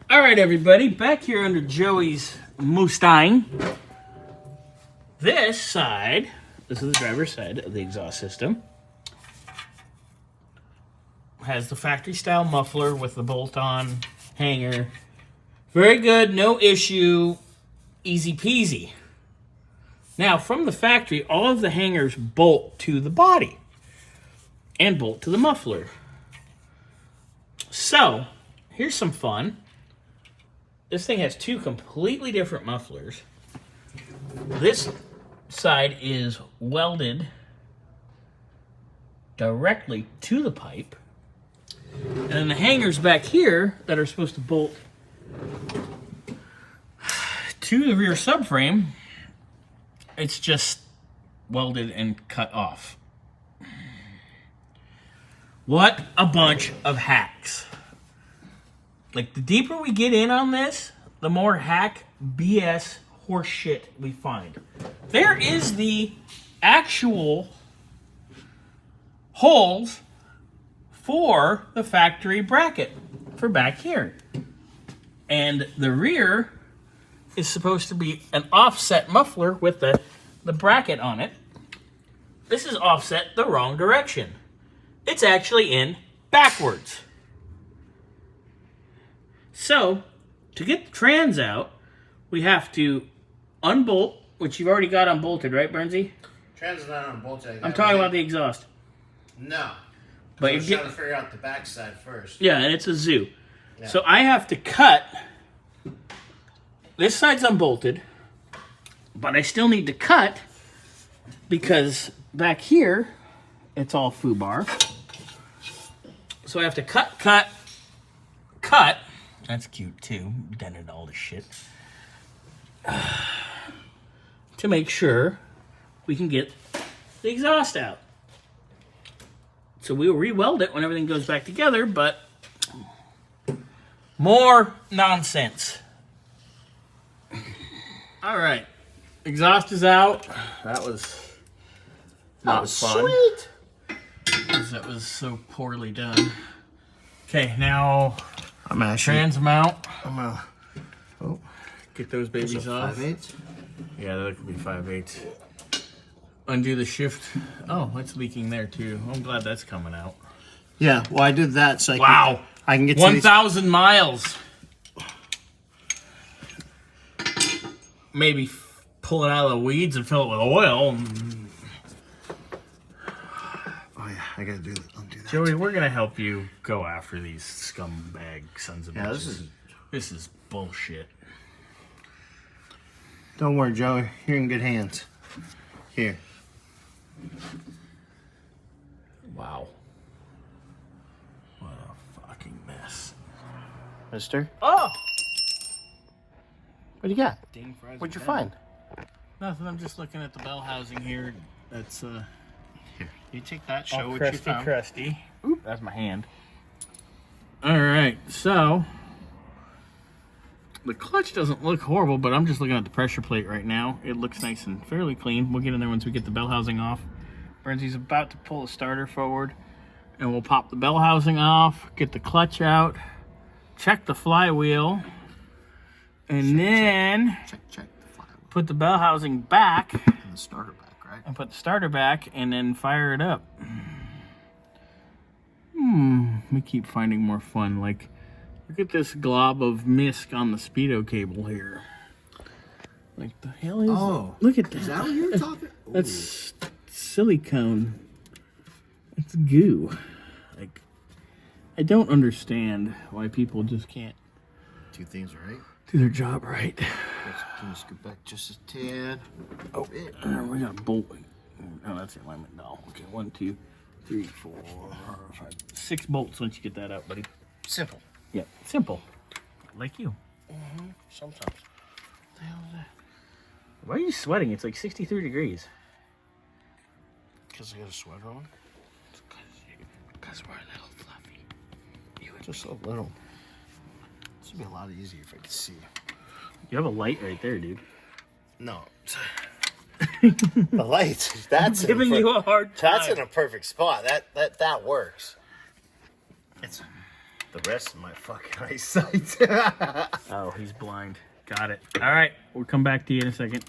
All right, everybody, back here under Joey's Mustang. This side, this is the driver's side of the exhaust system, has the factory style muffler with the bolt-on hanger. Very good, no issue, easy peasy. Now, from the factory, all of the hangers bolt to the body and bolt to the muffler. So, here's some fun. This thing has two completely different mufflers. This side is welded directly to the pipe. And then the hangers back here that are supposed to bolt to the rear subframe, it's just welded and cut off. What a bunch of hacks. Like, the deeper we get in on this, the more hack BS horseshit we find. There is the actual holes for the factory bracket for back here. And the rear is supposed to be an offset muffler with the bracket on it. This is offset the wrong direction. It's actually in backwards. So, to get the trans out, we have to unbolt, which you've already got unbolted, right, Bernsey? Trans is not unbolted. I'm talking about the exhaust. No. But I'm trying to figure out the backside first. Yeah, and it's a zoo. Yeah. So I have to cut. This side's unbolted, but I still need to cut because back here, it's all foobar. So I have to cut. That's cute too. Dented all the shit. To make sure we can get the exhaust out. So we'll re-weld it when everything goes back together, but more nonsense. All right. Exhaust is out. That was not fun. Sweet. Because that was so poorly done. Okay, now I'm actually trans mount. Oh, Get those babies off. 5/8. Yeah, that could be 5/8. Undo the shift. Oh, it's leaking there too. I'm glad that's coming out. Yeah, well, I did that so I can get to 1,000 miles. Maybe pull it out of the weeds and fill it with oil. Oh yeah, I gotta undo that. Joey, we're gonna help you go after these scumbag sons of bitches. This is bullshit. Don't worry, Joey. You're in good hands. Here. Wow. What a fucking mess. Mister? Oh! What do you got? Dang fries. What'd you find? Nothing. I'm just looking at the bell housing here. That's Here. You take that. Show all what crusty, you found. crusty. Oop, that's my hand. All right, so the clutch doesn't look horrible, but I'm just looking at the pressure plate right now. It looks nice and fairly clean. We'll get in there once we get the bell housing off. Bernsy's about to pull the starter forward, and we'll pop the bell housing off, get the clutch out, check the flywheel, and then Check the flywheel. put the bell housing back. And the starter back, right? And put the starter back and then fire it up. We keep finding more fun. Like, look at this glob of mist on the speedo cable here. Like, the hell is Oh, look at that. Is that what you're talking? That's silicone. It's goo. Like, I don't understand why people just can't Two things right. do their job right. Can you scoot back just a tad? Oh, we got a bolt. Oh, that's the alignment. No. Okay, 1, 2, 3, 4, 5, 6 bolts once you get that out, buddy. Simple. Yeah, simple. Like you. Sometimes. What the hell is that? Why are you sweating? It's like 63 degrees. Because I got a sweater on? Because we're a little fluffy. Just a little. This would be a lot easier if I could see. You have a light right there, dude. No. The light. That's Giving you a hard time. That's in a perfect spot. That works. It's the rest of my fucking eyesight. Oh, he's blind. Got it. All right, we'll come back to you in a second.